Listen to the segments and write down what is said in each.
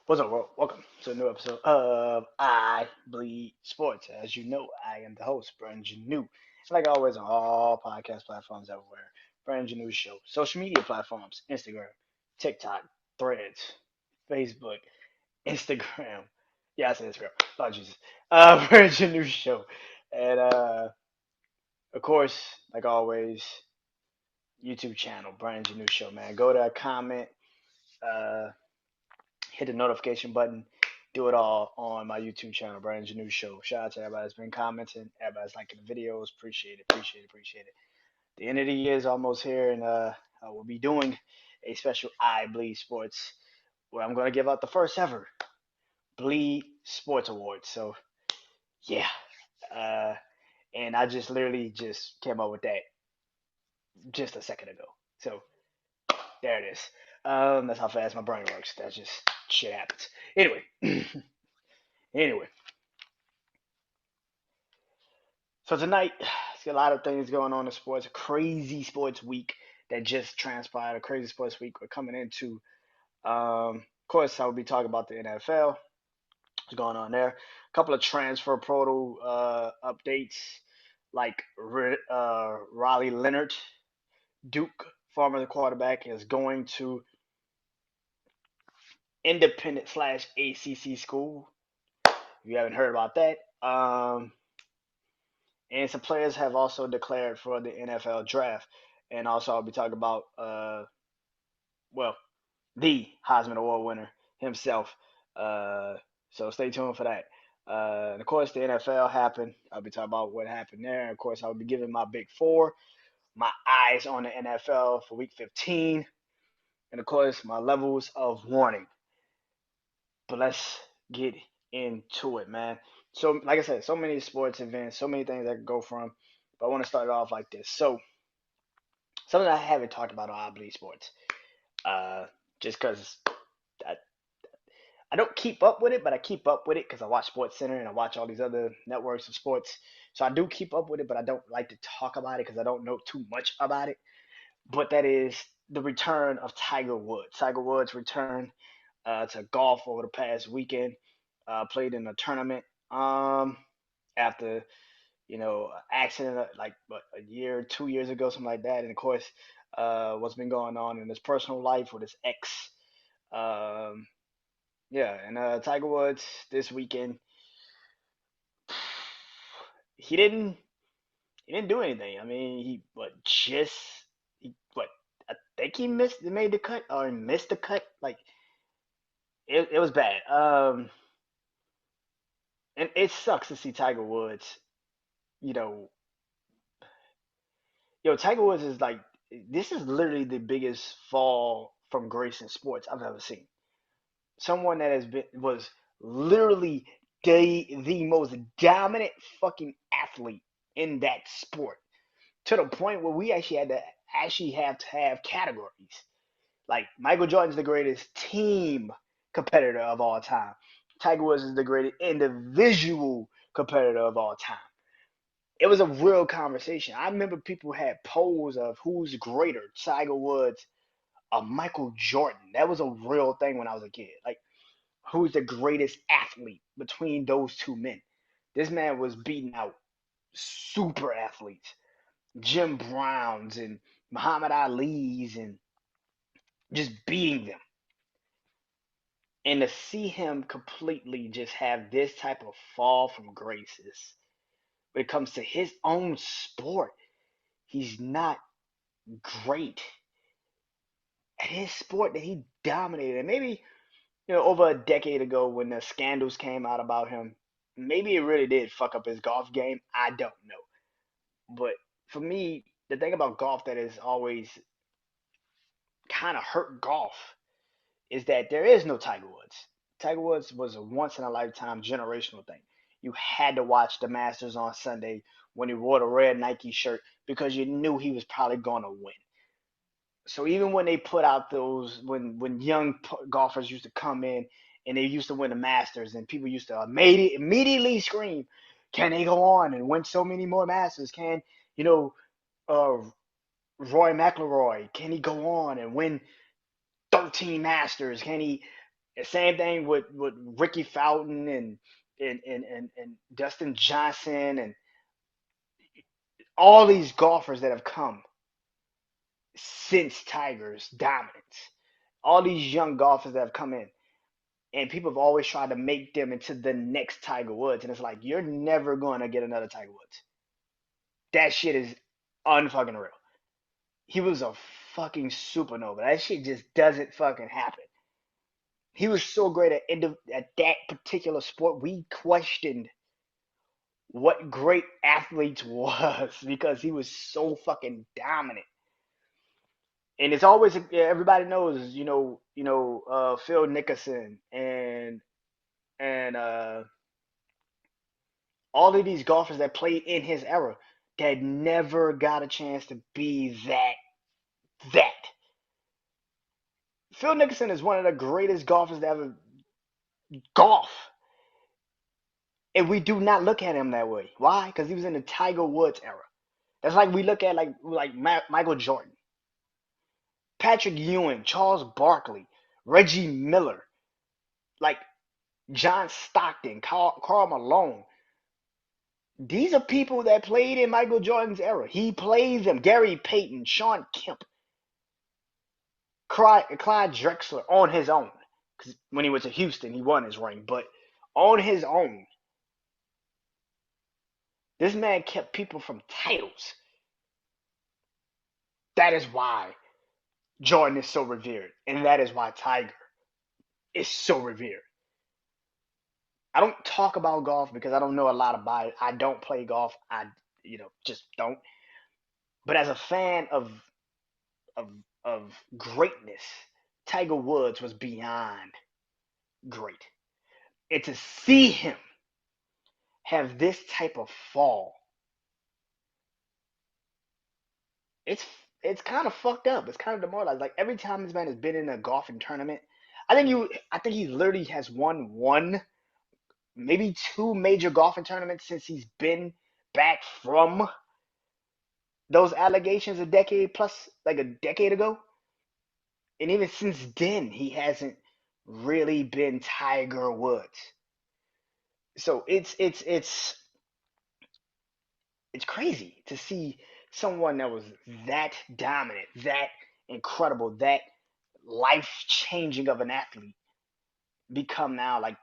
What's up, world? Welcome to a new episode of I Bleed Sports. As you know, I am the host, BrandonJaneau. Like always, on all podcast platforms everywhere, BrandonJaneauShow. Social media platforms, Instagram, TikTok, Threads, Facebook, Instagram. Yeah, I said Instagram. Oh, Jesus. BrandonJaneauShow. And, of course, like always, YouTube channel, BrandonJaneauShow, man. Go there, comment, uh, hit the notification button, do it all on my YouTube channel, BrandonJaneauShow. Shout out to everybody that's been commenting, everybody's liking the videos. Appreciate it, appreciate it, appreciate it. The end of the year is almost here, and I will be doing a special I Bleed Sports where I'm going to give out the first ever Bleed Sports Awards. So, yeah. Uh, and I just literally just came up with that just a second ago. So, there it is. That's how fast my brain works. That's just shit happens. Anyway, anyway, so tonight, it's a lot of things going on in sports. A crazy sports week that just transpired. A crazy sports week we're coming into. Of course, I will be talking about the NFL. What's going on there? A couple of transfer portal updates, like Riley Leonard, Duke, former quarterback, is going to independent slash ACC school. If you haven't heard about that, and some players have also declared for the NFL draft. And also, I'll be talking about, well, the Heisman Award winner himself. Uh, so stay tuned for that. And of course, the NFL happened. I'll be talking about what happened there. And of course, I'll be giving my big four, my eyes on the NFL for week 15, and of course, my levels of warning. But let's get into it, man. So, like I said, so many sports events, so many things I could go from. But I want to start it off like this. So, something I haven't talked about on Oblate Sports, uh, just because I, I don't keep up with it, but I keep up with it because I watch Sports Center and I watch all these other networks of sports. So I do keep up with it, but I don't like to talk about it because I don't know too much about it. But that is the return of Tiger Woods. Tiger Woods returned to golf over the past weekend. Played in a tournament after accident like what, a year, 2 years ago, something like that. And of course, what's been going on in his personal life with his ex. Um, yeah, and Tiger Woods this weekend, he didn't he didn't do anything. I mean, what I think he made the cut or missed the cut. Like it was bad. And it sucks to see Tiger Woods. You know, Tiger Woods is like this is literally the biggest fall from grace in sports I've ever seen. Someone that has been was literally the most dominant fucking athlete in that sport to the point where we actually have to have categories. Like Michael Jordan's the greatest team competitor of all time. Tiger Woods is the greatest individual competitor of all time. It was a real conversation. I remember people had polls of who's greater, Tiger Woods or Michael Jordan. That was a real thing when I was a kid. Like, who's the greatest athlete between those two men? This man was beating out super athletes, Jim Browns and Muhammad Ali's, and just beating them. And to see him completely just have this type of fall from graces when it comes to his own sport, he's not great at his sport that he dominated. And maybe, over a decade ago when the scandals came out about him, maybe it really did fuck up his golf game. I don't know. But for me, the thing about golf that has always kind of hurt golf is that there is no Tiger Woods. Tiger Woods was a once in a lifetime generational thing. You had to watch the Masters on Sunday when he wore the red Nike shirt because you knew he was probably going to win. So even when they put out those when young golfers used to come in and they used to win the Masters and people used to immediately scream, "Can they go on and win so many more Masters? Can you know uh, Roy McIlroy? Can he go on and win 13 Masters? Can he?" Same thing with Ricky Fountain and Dustin Johnson and all these golfers that have come since Tiger's dominance. All these young golfers that have come in, and people have always tried to make them into the next Tiger Woods, and it's like you're never going to get another Tiger Woods. That shit is unfucking real. He was a fucking supernova. That shit just doesn't fucking happen. He was so great at that particular sport. We questioned what great athletes was because he was so fucking dominant. And it's always everybody knows, Phil Nicholson and all of these golfers that played in his era that never got a chance to be that. Phil Nicholson is one of the greatest golfers to ever golf. And we do not look at him that way. Why? Because he was in the Tiger Woods era. That's like we look at Michael Jordan, Patrick Ewing, Charles Barkley, Reggie Miller, like John Stockton, Karl Malone. These are people that played in Michael Jordan's era. He plays them. Gary Payton, Sean Kemp, Clyde Drexler on his own. Because when he was at Houston, he won his ring. But on his own, this man kept people from titles. That is why Jordan is so revered. And that is why Tiger is so revered. I don't talk about golf because I don't know a lot about it. I don't play golf. I, just don't. But as a fan of of greatness, Tiger Woods was beyond great. And to see him have this type of fall, it's it's kind of fucked up. It's kind of demoralized. Like every time this man has been in a golfing tournament, I think he literally has won one, maybe two major golfing tournaments since he's been back from those allegations a decade plus, like a decade ago. And even since then, he hasn't really been Tiger Woods. So it's crazy to see someone that was that dominant, that incredible, that life changing of an athlete become now like,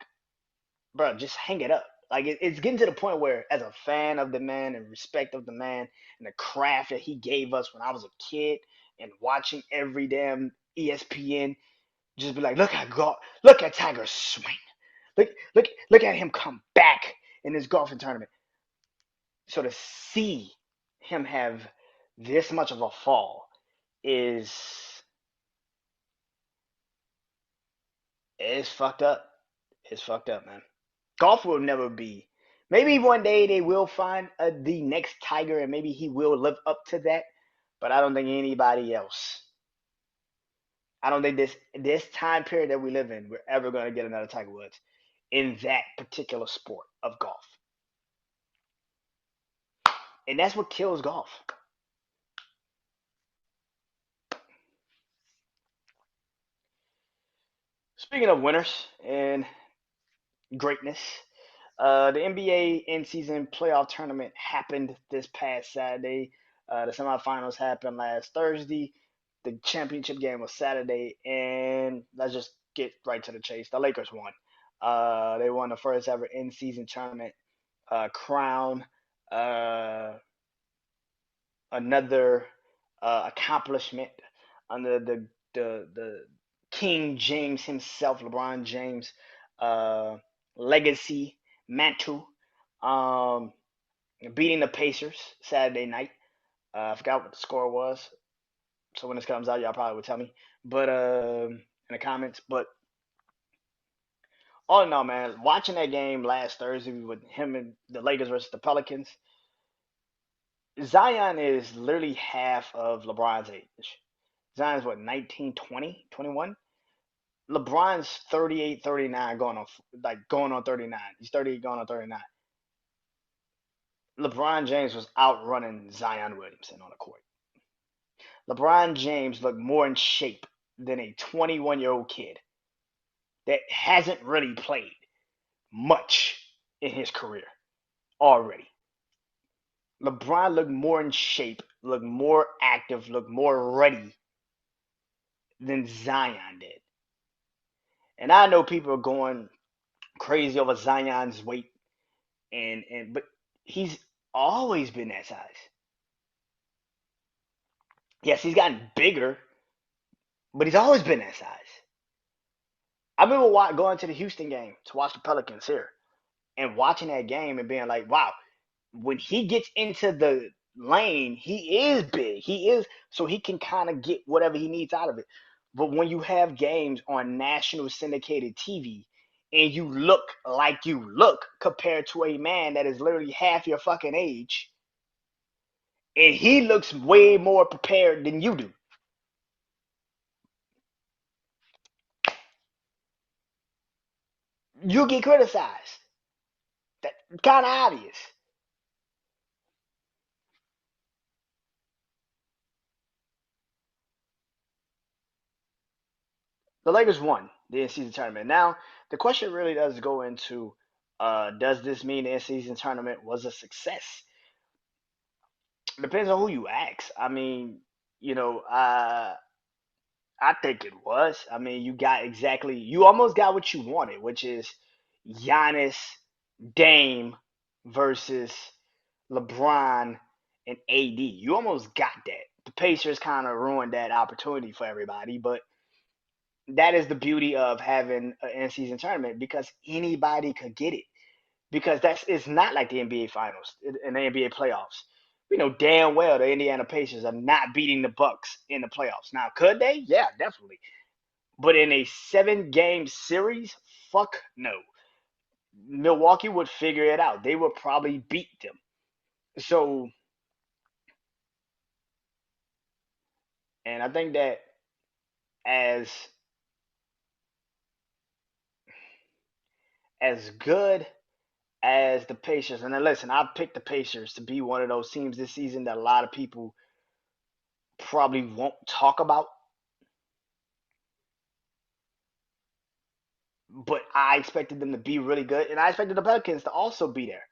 bro, just hang it up. Like it's getting to the point where, as a fan of the man and respect of the man and the craft that he gave us when I was a kid and watching every damn ESPN, just be like, look at Tiger swing, look at him come back in this golfing tournament. So to see him have this much of a fall is is fucked up. It's fucked up, man. Golf will never be. Maybe one day they will find the next Tiger, and maybe he will live up to that. But I don't think anybody else. I don't think this time period that we live in, we're ever going to get another Tiger Woods in that particular sport of golf, and that's what kills golf. Speaking of winners and greatness, the NBA in-season playoff tournament happened this past Saturday. The semifinals happened last Thursday. The championship game was Saturday, and let's just get right to the chase. The Lakers won. They won the first ever in-season tournament crown. Uh, Another accomplishment under the King James himself, LeBron James, uh, legacy mantle, um, beating the Pacers Saturday night. I forgot what the score was, so when this comes out, y'all probably will tell me. But in the comments. But all in all, man, watching that game last Thursday with him and the Lakers versus the Pelicans, Zion is literally half of LeBron's age. Zion's what, 19, 20, 21? LeBron's 38, 39, going on 39. He's 38 going on 39. LeBron James was outrunning Zion Williamson on the court. LeBron James looked more in shape than a 21-year-old kid. that hasn't really played much in his career already. LeBron looked more in shape, looked more active, looked more ready than Zion did. And I know people are going crazy over Zion's weight but he's always been that size. Yes, he's gotten bigger, but he's always been that size. I remember going to the Houston game to watch the Pelicans here and watching that game and being like, wow, when he gets into the lane, he is big. He is so he can kind of get whatever he needs out of it. But when you have games on national syndicated TV and you look like you look compared to a man that is literally half your fucking age, and he looks way more prepared than you do, you get criticized. That kind of obvious. The Lakers won the in-season tournament. Now, the question really does go into does this mean the in-season tournament was a success? It depends on who you ask. I mean, you know, I think it was. I mean, you almost got what you wanted, which is Giannis, Dame versus LeBron and AD. You almost got that. The Pacers kind of ruined that opportunity for everybody, but that is the beauty of having an in-season tournament because anybody could get it. Because it's not like the NBA Finals and the NBA playoffs. We know damn well the Indiana Pacers are not beating the Bucks in the playoffs. Now, could they? Yeah, definitely. But in a 7-game series, fuck no. Milwaukee would figure it out. They would probably beat them. So, and I think that as good as the Pacers, and then listen, I picked the Pacers to be one of those teams this season that a lot of people probably won't talk about, but I expected them to be really good, and I expected the Pelicans to also be there.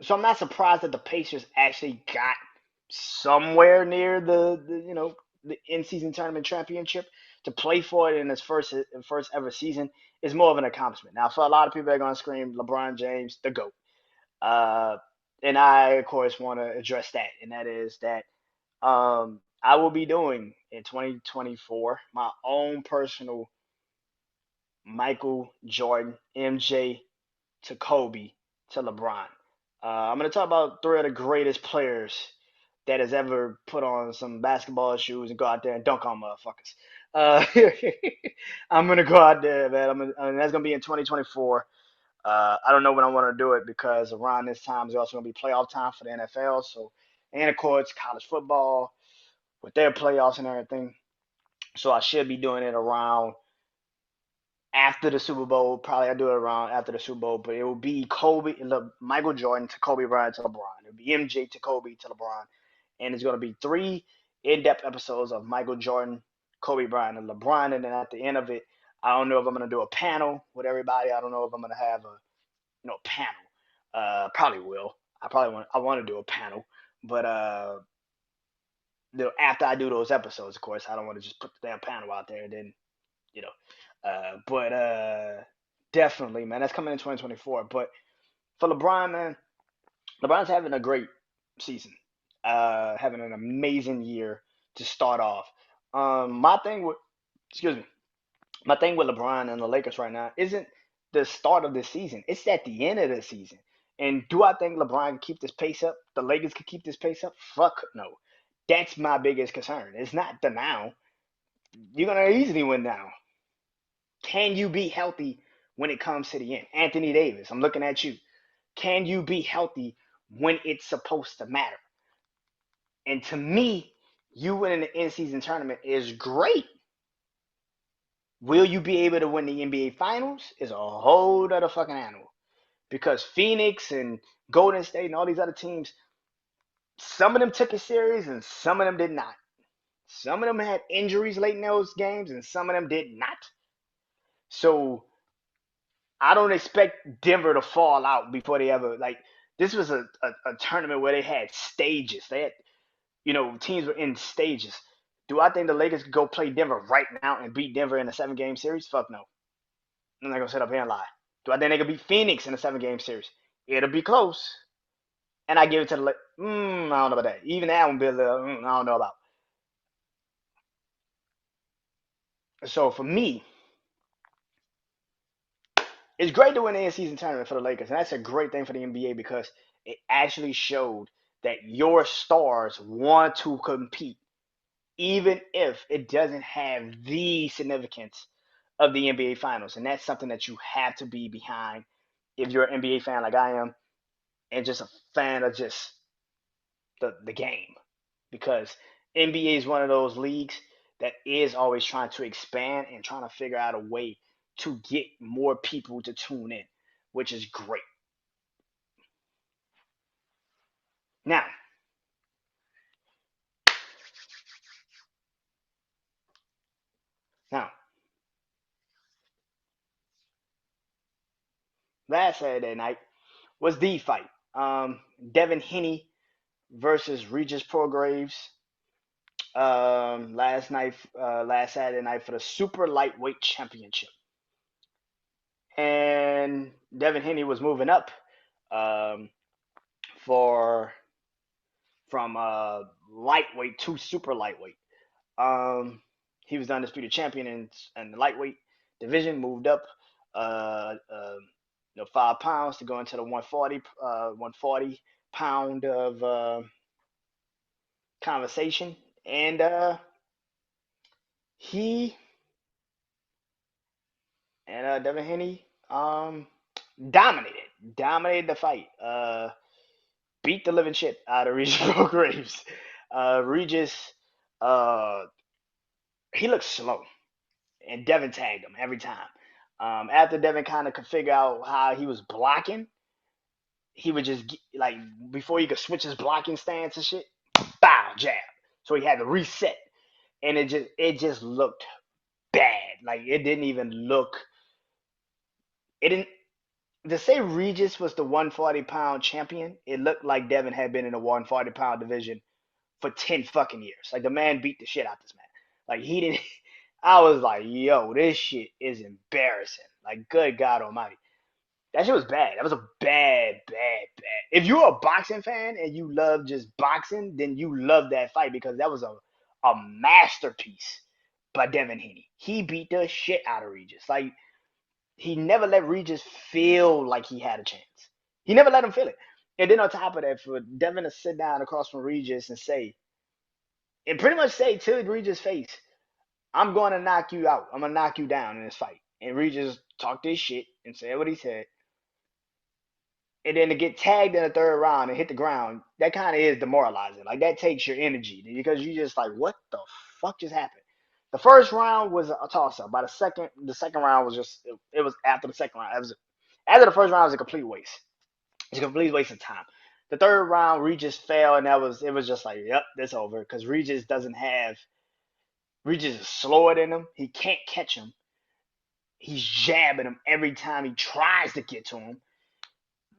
So I'm not surprised that the Pacers actually got somewhere near the in-season tournament championship. To play for it in his first ever season is more of an accomplishment. Now, for a lot of people, they're going to scream LeBron James, the GOAT. Uh, and I, of course, want to address that, and that is that I will be doing in 2024 my own personal Michael Jordan, MJ to Kobe to LeBron. I'm going to talk about three of the greatest players that has ever put on some basketball shoes and go out there and dunk on motherfuckers. Uh, I'm going to go out there, man. And that's going to be in 2024. I don't know when I want to do it because around this time is also going to be playoff time for the NFL. So, and of course, college football with their playoffs and everything. So I should be doing it around after the Super Bowl. Probably I do it around after the Super Bowl, but it will be Michael Jordan to Kobe Bryant to LeBron. It'll be MJ to Kobe to LeBron, and it's going to be 3 in-depth episodes of Michael Jordan, Kobe Bryant, and LeBron. And then at the end of it, I don't know if I'm going to do a panel with everybody. I don't know if I'm going to have a panel. Probably will. I want to do a panel, but after I do those episodes, of course, I don't want to just put the damn panel out there and then you know. But definitely, man, that's coming in 2024. But for LeBron, man, LeBron's having a great season, having an amazing year to start off. My thing with, excuse me, my thing with LeBron and the Lakers right now isn't the start of the season; it's at the end of the season. And do I think LeBron can keep this pace up? The Lakers can keep this pace up? Fuck no. That's my biggest concern. It's not the now. You're gonna easily win now. Can you be healthy when it comes to the end? Anthony Davis, I'm looking at you. Can you be healthy when it's supposed to matter? And to me, you winning the in-season tournament is great. Will you be able to win the NBA Finals? Is a whole other fucking animal. Because Phoenix and Golden State and all these other teams, some of them took it serious and some of them did not. Some of them had injuries late in those games, and some of them did not. So I don't expect Denver to fall out before they ever like. This was a tournament where they had stages. They had teams were in stages. Do I think the Lakers could go play Denver right now and beat Denver in a 7 game series? Fuck no. I'm not gonna sit up here and lie. Do I think they could beat Phoenix in a 7 game series? It'll be close. And I give it to the Lakers. I don't know about that. Even that one be a little. I don't know about. So for me, it's great to win the in-season tournament for the Lakers, and that's a great thing for the NBA because it actually showed that your stars want to compete, even if it doesn't have the significance of the NBA Finals, and that's something that you have to be behind if you're an NBA fan like I am, and just a fan of just the game, because NBA is one of those leagues that is always trying to expand and trying to figure out a way to get more people to tune in, which is great. Now, now, last Saturday night was the fight. Devin Haney versus Regis Prograves. Last Saturday night for the super lightweight championship, and Devin Haney was moving up um, for from lightweight to super lightweight. Um, he was the undisputed champion in the lightweight division, moved up 5 pounds to go into the 140 pound of conversation, and he Devin Haney dominated dominated the fight. Beat the living shit out of Regis Graves. Regis, uh, he looked slow, and Devin tagged him every time. After Devin kind of could figure out how he was blocking, he would just like before he could switch his blocking stance and shit, bow jab. So he had to reset, and it just looked bad. Like it didn't even look. It didn't. To say Regis was the 140-pound champion, it looked like Devin had been in the 140-pound division for 10 fucking years. Like the man beat the shit out this man. Like he didn't. I was like, yo, this shit is embarrassing. Like, good God Almighty, that shit was bad. That was a bad. If you're a boxing fan and you love just boxing, then you love that fight because that was a masterpiece by Devin Haney. He beat the shit out of Regis. Like he never let Regis feel like he had a chance. He never let him feel it. And then on top of that, for Devin to sit down across from Regis and say, and pretty much say to Regis' face, I'm going to knock you out. I'm going to knock you down in this fight. And Regis talked his shit and said what he said. And then to get tagged in the third round and hit the ground, that kind of is demoralizing. Like that takes your energy because you just like, what the fuck just happened? The first round was a toss up. By the second round was just it was after the second round. After the first round was a complete waste. It's a complete waste of time. The third round, Regis fell, and it was just like, yep, that's over. Because Regis is slower than him. He can't catch him. He's jabbing him every time he tries to get to him.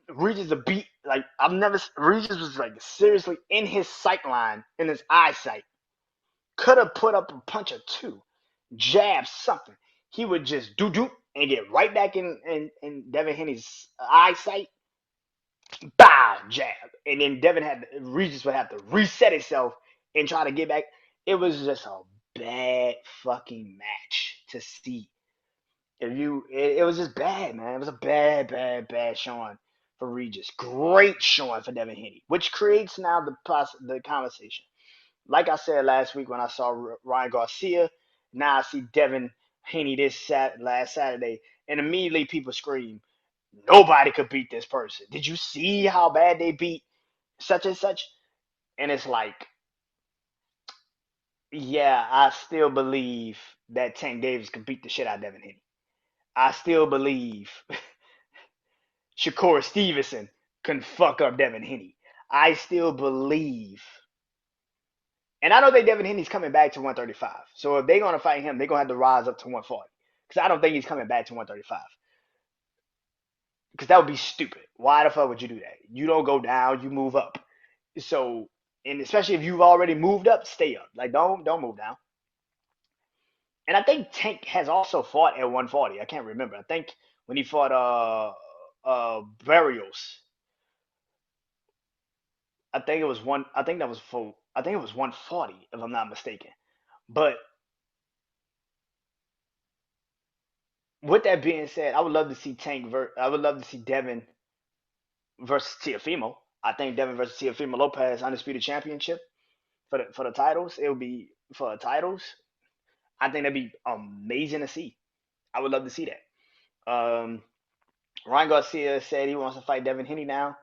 Regis a beat like I've never. Regis was like seriously in his sight line, in his eyesight. Could have put up a punch or two, jab something. He would just do and get right back in Devin Haney's eyesight. Bow jab, and then Regis would have to reset itself and try to get back. It was just a bad fucking match to see. It was just bad, man. It was a bad showing for Regis. Great showing for Devin Haney, which creates now the conversation. Like I said last week when I saw Ryan Garcia, now I see Devin Haney last Saturday, and immediately people scream, "Nobody could beat this person." Did you see how bad they beat such and such? And it's like, yeah, I still believe that Tank Davis could beat the shit out of Devin Haney. I still believe Shakur Stevenson can fuck up Devin Haney. I still believe And I know that Devin Haney's coming back to 135. So if they're gonna fight him, they're gonna have to rise up to 140. Because I don't think he's coming back to 135. Because that would be stupid. Why the fuck would you do that? You don't go down, you move up. So, and especially if you've already moved up, stay up. Like don't move down. And I think Tank has also fought at 140. I can't remember. I think when he fought Barrios, I think it was one. I think that was for. I think it was 140 if I'm not mistaken. But with that being said, I would love to see I would love to see Devin versus Teofimo. I think Devin versus Teofimo Lopez undisputed championship for the titles. It would be for the titles. I think that'd be amazing to see. I would love to see that. Ryan Garcia said he wants to fight Devin Haney now.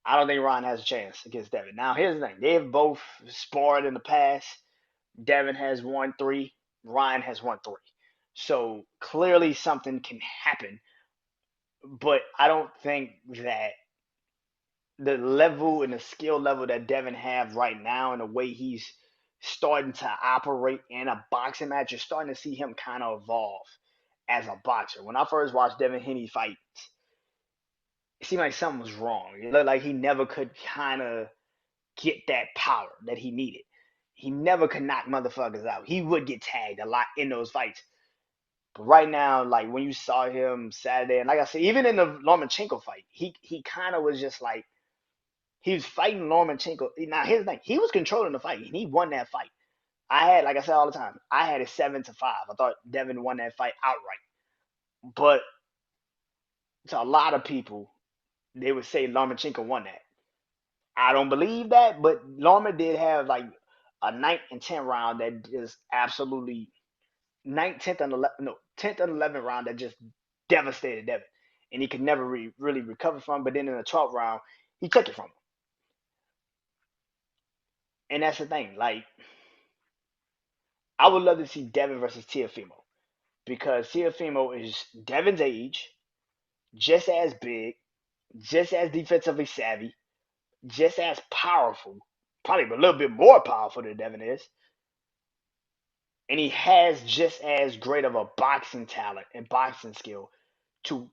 I don't think Ryan has a chance against Devin. Now, here's the thing: they've both sparred in the past. Devin has won three. Ryan has won three. So clearly something can happen, but I don't think that the level and the skill level that Devin have right now and the way he's starting to operate in a boxing match, you're starting to see him kind of evolve as a boxer. When I first watched Devin Haney fight, it seemed like something was wrong. It looked like he never could kind of get that power that he needed. He never could knock motherfuckers out. He would get tagged a lot in those fights. But right now, like when you saw him Saturday, and like I said, even in the Lomachenko fight, he kind of was just like he was fighting Lomachenko. Now here's the thing: he was controlling the fight, and he won that fight. I had, like I said all the time, I had it 7-5. I thought Devin won that fight outright. But to a lot of people, they would say Lomachenko won that. I don't believe that, but Loma did have like a ninth and 10th round that is absolutely ninth, 10th, and 11, no, 10th and 11th round that just devastated Devin. And he could never really recover from. But then in the 12th round, he took it from him. And that's the thing. Like, I would love to see Devin versus Teofimo because Teofimo is Devin's age, just as big, just as defensively savvy, just as powerful, probably a little bit more powerful than Devin is. And he has just as great of a boxing talent and boxing skill to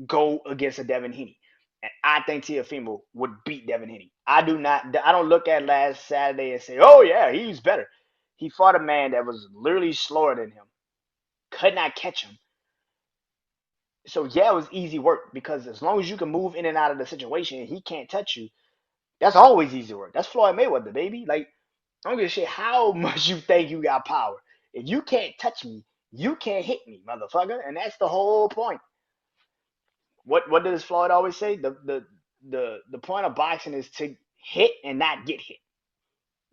go against a Devin Haney. And I think Teofimo would beat Devin Haney. I do not. I don't look at last Saturday and say, "Oh yeah, he's better." He fought a man that was literally slower than him, could not catch him. So yeah, it was easy work because as long as you can move in and out of the situation and he can't touch you, that's always easy work. That's Floyd Mayweather, baby. Like I don't give a shit how much you think you got power. If you can't touch me, you can't hit me, motherfucker. And that's the whole point. What does Floyd always say? The point of boxing is to hit and not get hit.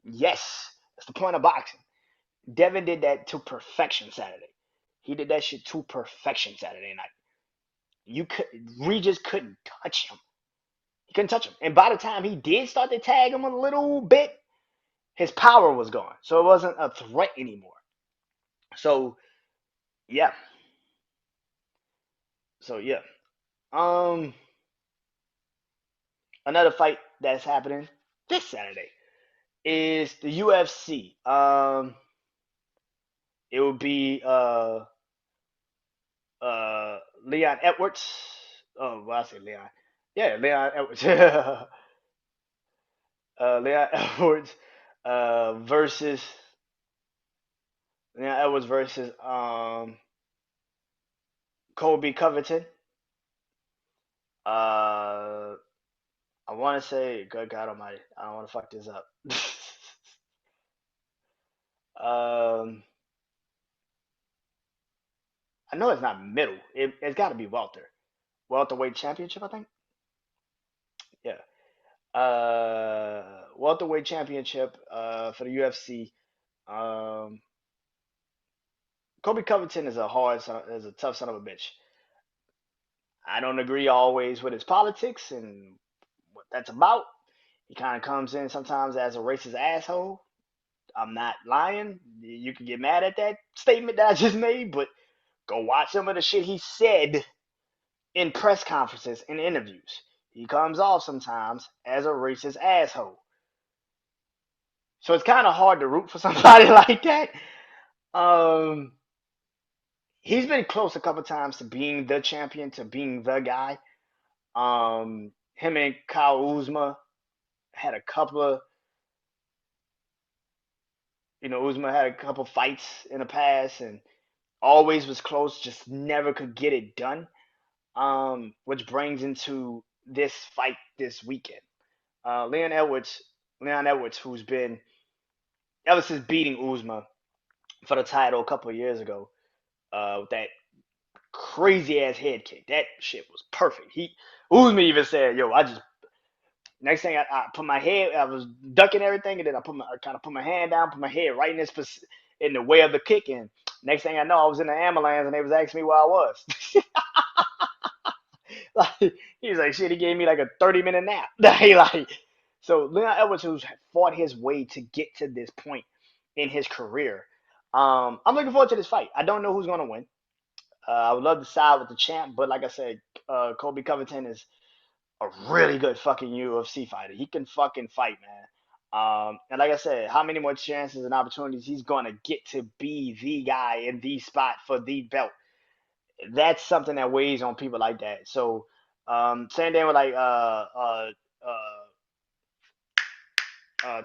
Yes, that's the point of boxing. Devin did that to perfection Saturday. He did that shit to perfection Saturday night. You could Regis couldn't touch him. He couldn't touch him. And by the time he did start to tag him a little bit, his power was gone. So it wasn't a threat anymore. So yeah. So yeah. Um Another fight that's happening this Saturday is the UFC. It will be Leon Edwards. Oh, well, I say Leon. Yeah, Leon Edwards. Leon Edwards versus Leon Edwards versus Colby Covington. Uh, I want to say, good God Almighty, I don't want to fuck this up. um, I know it's not middle. It's got to be welterweight championship, I think. Yeah. Welterweight championship for the UFC. Um, Kobe Covington is is a tough son of a bitch. I don't agree always with his politics and what that's about. He kind of comes in sometimes as a racist asshole. I'm not lying. You can get mad at that statement that I just made, but go watch some of the shit he said in press conferences and interviews. He comes off sometimes as a racist asshole. So it's kind of hard to root for somebody like that. Um, he's been close a couple times to being the champion, to being the guy. Him and Kyle Uzma had a couple of, Uzma had a couple fights in the past and always was close, just never could get it done. Which brings into this fight this weekend. Leon Edwards, who's been ever since beating Uzma for the title a couple of years ago, with that crazy ass head kick. That shit was perfect. Uzma even said, "Yo, I just next thing I put my head, I was ducking everything, and then I kind of put my hand down, put my head right in in the way of the kick, and next thing I know, I was in the ambulance, and they was asking me where I was." Like he was like, "Shit," he gave me like a 30-minute nap. Like, so Leon Edwards, who's fought his way to get to this point in his career, I'm looking forward to this fight. I don't know who's gonna win. I would love to side with the champ, but like I said, Kobe Covington is a really good fucking UFC fighter. He can fucking fight, man. And like I said, how many more chances and opportunities he's gonna get to be the guy in the spot for the belt? That's something that weighs on people like that. So, same thing with like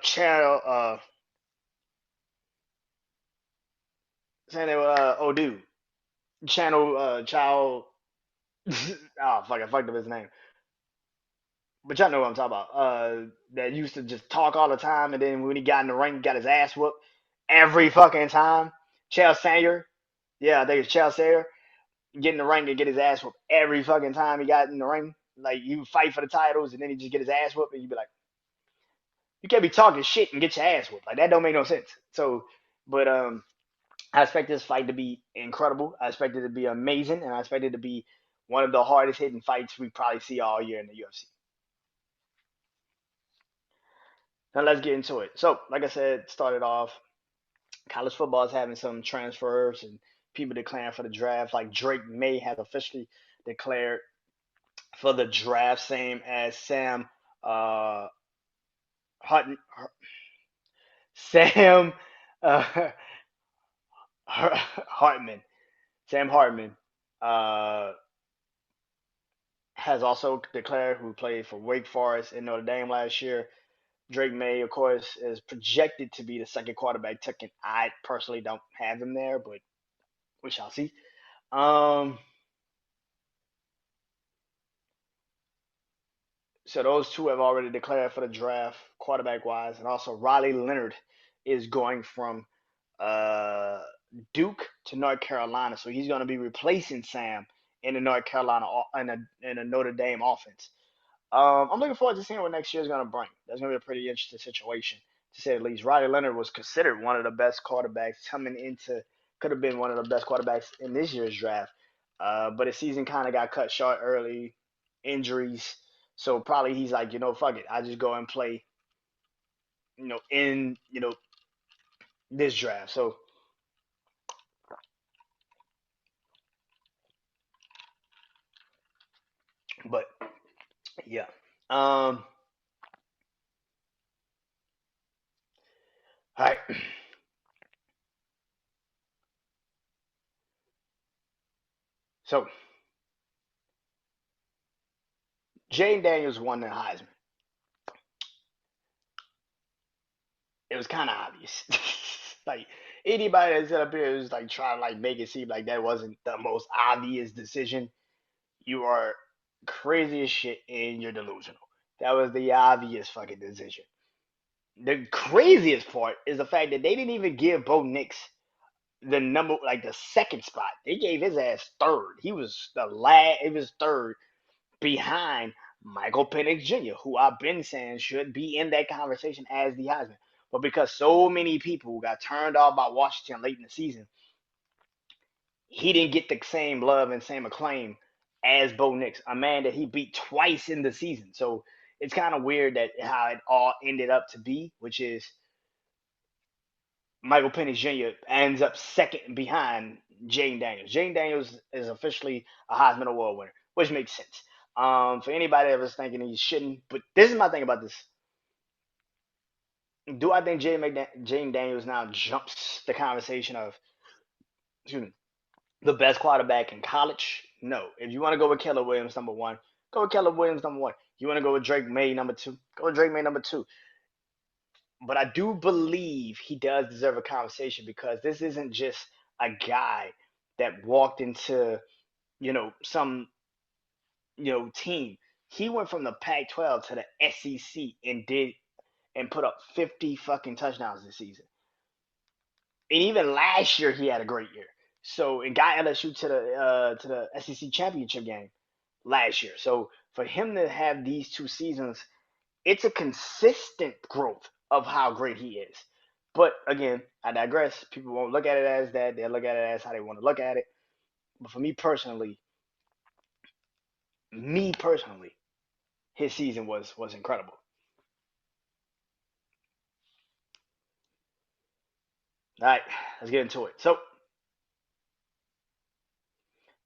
channel same thing with Odu channel child. Oh fuck, I fucked up his name. But y'all know what I'm talking about. That used to just talk all the time, and then when he got in the ring, he got his ass whooped every fucking time. Chael Sanger, yeah, I think it's Chael Sanger. Get in the ring and get his ass whooped every fucking time he got in the ring. Like you fight for the titles, and then he just get his ass whooped, and you be like, you can't be talking shit and get your ass whooped. Like that don't make no sense. So, but I expect this fight to be incredible. I expect it to be amazing, and I expect it to be one of the hardest hitting fights we probably see all year in the UFC. Now let's get into it. So, like I said, started off, college football is having some transfers and people declaring for the draft. Like Drake May has officially declared for the draft, same as uh, Hutton, Sam uh, Hartman. Sam Hartman uh, has also declared, who played for Wake Forest and Notre Dame last year. Drake May, of course, is projected to be the second quarterback taken. I personally don't have him there, but we shall see. Um, so those two have already declared for the draft, quarterback wise, and also Riley Leonard is going from uh, Duke to North Carolina, so he's going to be replacing Sam in the North Carolina in a Notre Dame offense. I'm looking forward to seeing what next year is going to bring. That's going to be a pretty interesting situation, to say the least. Riley Leonard was considered one of the best quarterbacks coming into, could have been one of the best quarterbacks in this year's draft. But his season kind of got cut short early, injuries. So probably he's like, fuck it. I just go and play, in, this draft. So, but yeah. All right. So, Jane Daniels won the Heisman. It was kind of obvious. Like anybody that set up here is like trying to like make it seem like that wasn't the most obvious decision. You are crazy as shit and you're delusional. That was the obvious fucking decision. The craziest part is the fact that they didn't even give Bo Nix the number, like the second spot. They gave his ass third. He was the last. It was third behind Michael Penix Jr., who I've been saying should be in that conversation as the Heisman. But because so many people got turned off by Washington late in the season, he didn't get the same love and same acclaim as Bo Nix, a man that he beat twice in the season. So it's kind of weird that how it all ended up to be, which is Michael Penix Jr. ends up second behind Jane Daniels. Jane Daniels is officially a Heisman Award winner, which makes sense. For anybody that was thinking he shouldn't, but this is my thing about this. Do I think James Daniels now jumps the conversation of, excuse me, the best quarterback in college? No. If you want to go with Keller Williams number one, go with Keller Williams number one. You want to go with Drake May number two, go with Drake May number two. But I do believe he does deserve a conversation because this isn't just a guy that walked into some team. He went from the Pac-12 to the SEC and put up 50 fucking touchdowns this season. And even last year he had a great year. So and got LSU to the SEC championship game last year. So for him to have these 2 seasons, it's a consistent growth of how great he is. But again, I digress. People won't look at it as that. They'll look at it as how they want to look at it. But for me personally, his season was incredible. All right, let's get into it. So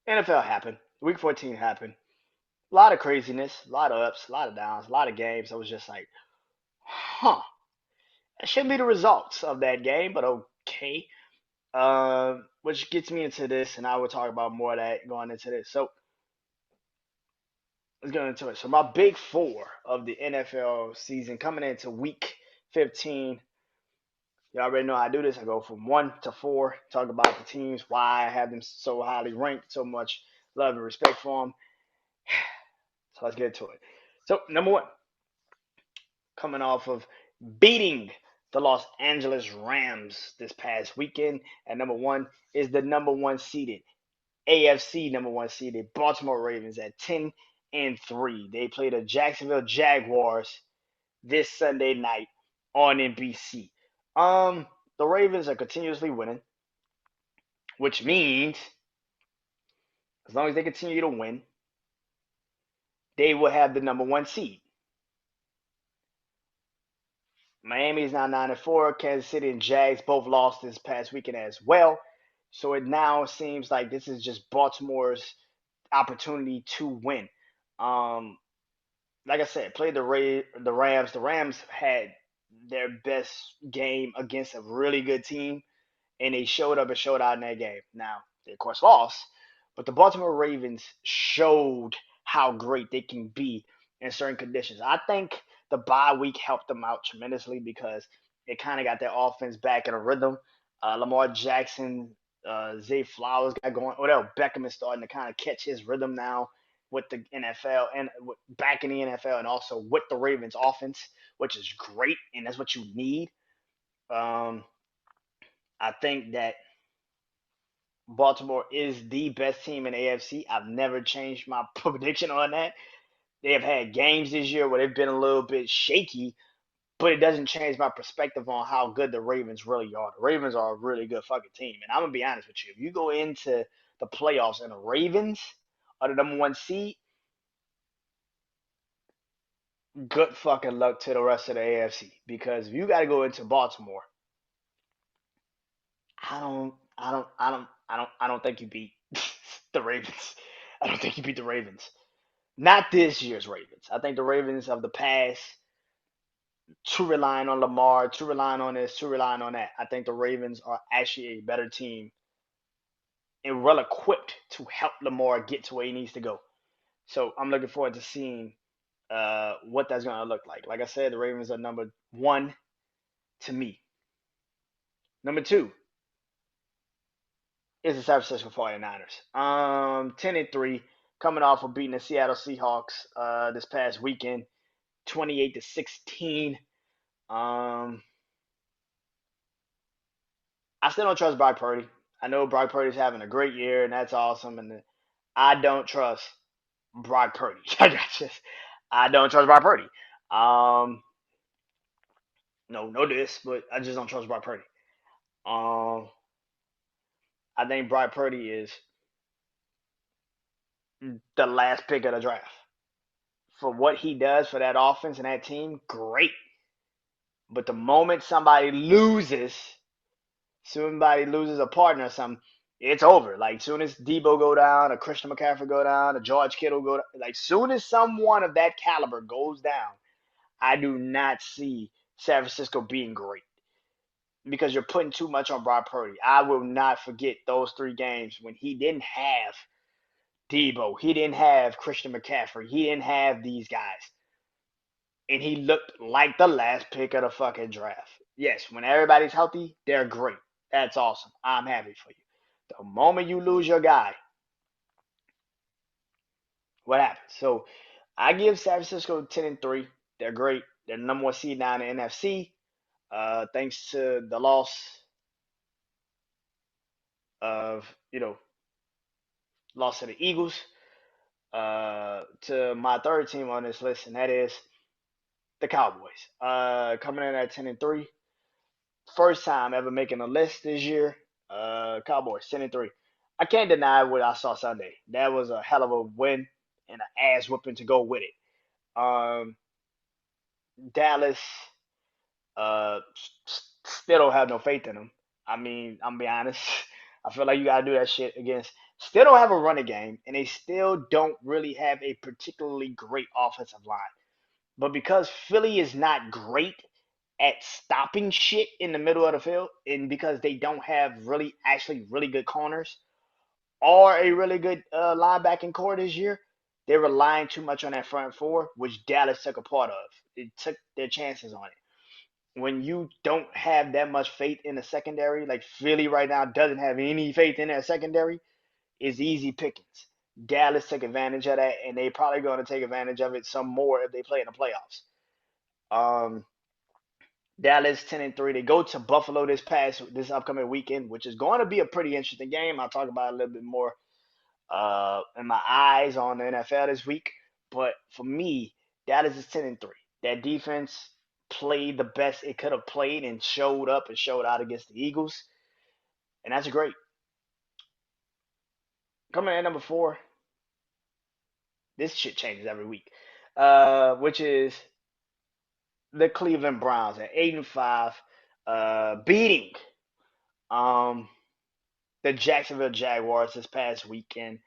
NFL happened. Week 14 happened. A lot of craziness, a lot of ups, a lot of downs, a lot of games. I was just like, huh. That shouldn't be the results of that game, but okay. Which gets me into this, and I will talk about more of that going into this. So let's get into it. So my big four of the NFL season coming into week 15. You already know how I do this. I go from 1 to 4, talk about the teams, why I have them so highly ranked, so much love and respect for them. So let's get into it. So number one, coming off of beating the Los Angeles Rams this past weekend, and number one is the number one seeded AFC number one seeded Baltimore Ravens at 10-3. They play the Jacksonville Jaguars this Sunday night on NBC. The Ravens are continuously winning, which means as long as they continue to win, they will have the number one seed. Miami is now 9-4. Kansas City and Jags both lost this past weekend as well. So it now seems like this is just Baltimore's opportunity to win. Um, like I said, played the Rams. The Rams had their best game against a really good team, and they showed up and showed out in that game. Now, they of course lost, but the Baltimore Ravens showed how great they can be in certain conditions. I think the bye week helped them out tremendously because it kind of got their offense back in a rhythm. Lamar Jackson, Zay Flowers got going. Odell Beckham is starting to kind of catch his rhythm now with the NFL and back in the NFL and also with the Ravens offense, which is great and that's what you need. Um, I think that Baltimore is the best team in AFC. I've never changed my prediction on that. They have had games this year where they've been a little bit shaky, but it doesn't change my perspective on how good the Ravens really are. The Ravens are a really good fucking team. And I'm going to be honest with you. If you go into the playoffs and the Ravens are the number one seed, good fucking luck to the rest of the AFC. Because if you got to go into Baltimore, I don't think you beat the Ravens. I don't think you beat the Ravens. Not this year's Ravens. I think the Ravens of the past, too relying on Lamar, too relying on this, too relying on that. I think the Ravens are actually a better team and well equipped to help Lamar get to where he needs to go. So I'm looking forward to seeing what that's going to look like. Like I said, the Ravens are number one to me. Number two is the San Francisco 49ers. 10-3, coming off of beating the Seattle Seahawks this past weekend, 28-16. Um, I still don't trust Brock Purdy. I know Brock Purdy's having a great year, and that's awesome. And I don't trust Brock Purdy. I don't trust Brock Purdy. Um, no this, but I just don't trust Brock Purdy. Um, I think Brock Purdy is the last pick of the draft. For what he does for that offense and that team, great. But the moment somebody loses a partner or something, it's over. Like soon as Debo go down, or Christian McCaffrey go down, or George Kittle go down, like soon as someone of that caliber goes down, I do not see San Francisco being great because you're putting too much on Brock Purdy. I will not forget those 3 games when he didn't have Debo, he didn't have Christian McCaffrey, he didn't have these guys, and he looked like the last pick of the fucking draft. Yes, when everybody's healthy, they're great. That's awesome. I'm happy for you. The moment you lose your guy, what happens? So I give San Francisco 10-3. They're great. They're the number 1 seed now in the NFC. Thanks to the loss of loss to the Eagles. To my third team on this list, and that is the Cowboys. Coming in at 10-3. First time ever making a list this year. Cowboys 10-3. I can't deny what I saw Sunday. That was a hell of a win and an ass whooping to go with it. Dallas still don't have no faith in them. I mean, I'm gonna be honest. I feel like you gotta do that shit against. Still don't have a running game, and they still don't really have a particularly great offensive line. But because Philly is not great at stopping shit in the middle of the field, and because they don't have really good corners or a really good linebacking core this year, they're relying too much on that front four, which Dallas took a part of. It took their chances on it. When you don't have that much faith in the secondary, like Philly right now doesn't have any faith in their secondary, it's easy pickings. Dallas took advantage of that, and they probably going to take advantage of it some more if they play in the playoffs. Um, Dallas 10-3. They go to Buffalo this upcoming weekend, which is going to be a pretty interesting game. I'll talk about it a little bit more in my eyes on the NFL this week. But for me, Dallas is 10-3. That defense played the best it could have played and showed up and showed out against the Eagles, and that's great. Coming in at number 4, this shit changes every week, which is the Cleveland Browns at 8-5, beating um the Jacksonville Jaguars this past weekend.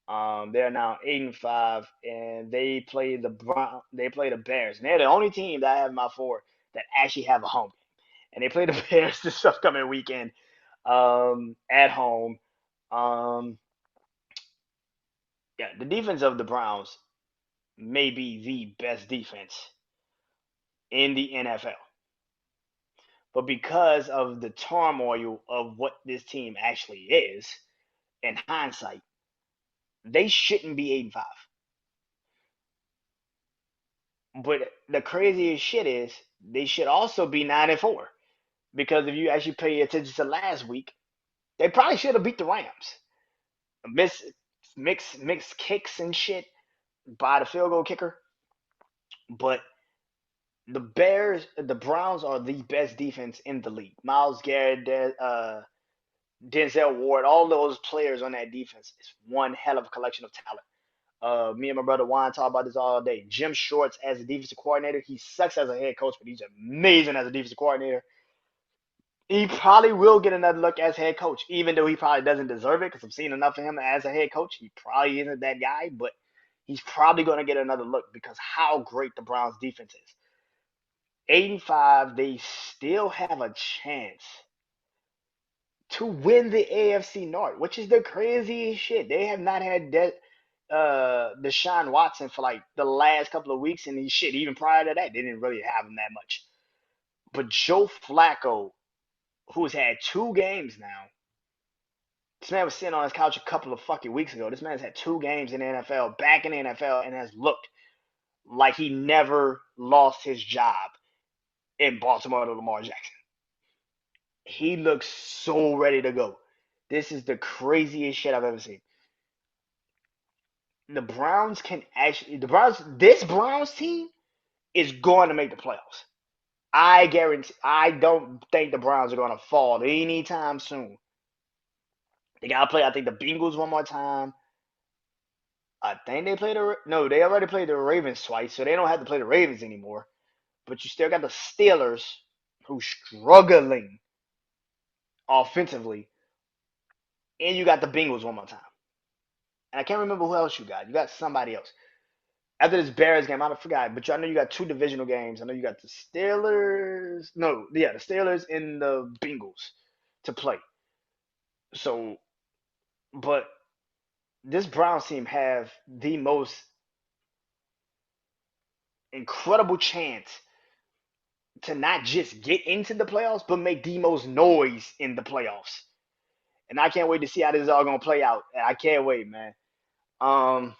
They're now 8-5, and they play the Bears, and they're the only team that I have in my 4 that actually have a home game, and they play the Bears this upcoming weekend at home. Um, yeah, the defense of the Browns may be the best defense in the NFL. But because of the turmoil of what this team actually is, in hindsight, they shouldn't be 8-5. But the craziest shit is they should also be 9-4. Because if you actually pay attention to last week, they probably should have beat the Rams. Miss mixed kicks and shit by the field goal kicker. But the Browns are the best defense in the league. Myles Garrett, Denzel Ward, all those players on that defense is one hell of a collection of talent. Me and my brother Juan talk about this all day. Jim Shorts as a defensive coordinator, he sucks as a head coach, but he's amazing as a defensive coordinator. He probably will get another look as head coach, even though he probably doesn't deserve it because I've seen enough of him as a head coach. He probably isn't that guy, but he's probably going to get another look because how great the Browns defense is. 8-5, they still have a chance to win the AFC North, which is the craziest shit. They have not had Deshaun Watson for like the last couple of weeks, and he shit even prior to that, they didn't really have him that much. But Joe Flacco, who's had 2 games now, this man was sitting on his couch a couple of fucking weeks ago. This man's had 2 games in the NFL, back in the NFL, and has looked like he never lost his job in Baltimore to Lamar Jackson. He looks so ready to go. This is the craziest shit I've ever seen. The Browns can actually this Browns team is going to make the playoffs. I guarantee. I don't think the Browns are going to fall anytime soon. They got to play. I think the Bengals one more time. I think they played no. They already played the Ravens twice, so they don't have to play the Ravens anymore. But you still got the Steelers, who's struggling offensively, and you got the Bengals one more time. And I can't remember who else you got. You got somebody else. After this Bears game, I forgot, but I know you got two divisional games. I know you got the Steelers. No, yeah, the Steelers and the Bengals to play. So, but this Browns team have the most incredible chance to not just get into the playoffs, but make the most noise in the playoffs. And I can't wait to see how this is all gonna play out. I can't wait, man. Um,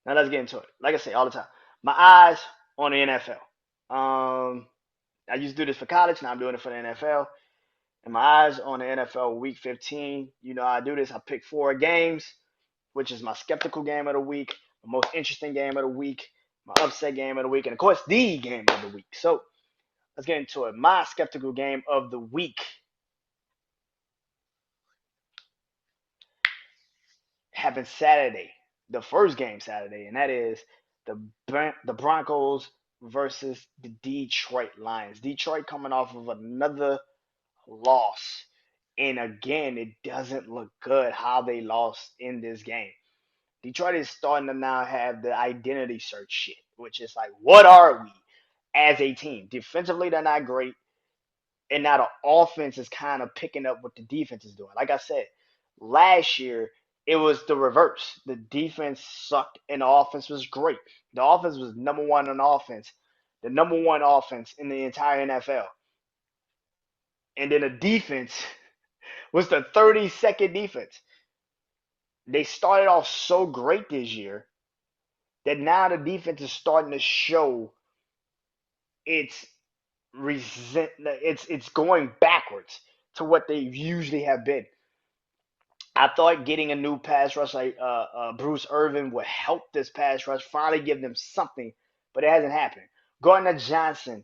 Now let's get into it. Like I say all the time, my eyes on the NFL. I used to do this for college, now I'm doing it for the NFL. And my eyes on the NFL Week 15. You know, I do this. I pick four games, which is my skeptical game of the week, my most interesting game of the week, my upset game of the week, and of course the game of the week. So let's get into it. My skeptical game of the week happened Saturday, the first game Saturday, and that is the Broncos versus the Detroit Lions. Detroit coming off of another loss, and again, it doesn't look good how they lost in this game. Detroit is starting to now have the identity search shit, which is like, what are we as a team? Defensively, they're not great. And now the offense is kind of picking up what the defense is doing. Like I said, last year it was the reverse. The defense sucked and the offense was great. The offense was number one on offense, the number one offense in the entire NFL. And then the defense was the 32nd defense. They started off so great this year that now the defense is starting to show its it's going backwards to what they usually have been. I thought getting a new pass rush like Bruce Irvin would help this pass rush, finally give them something, but it hasn't happened. Gardner Johnson,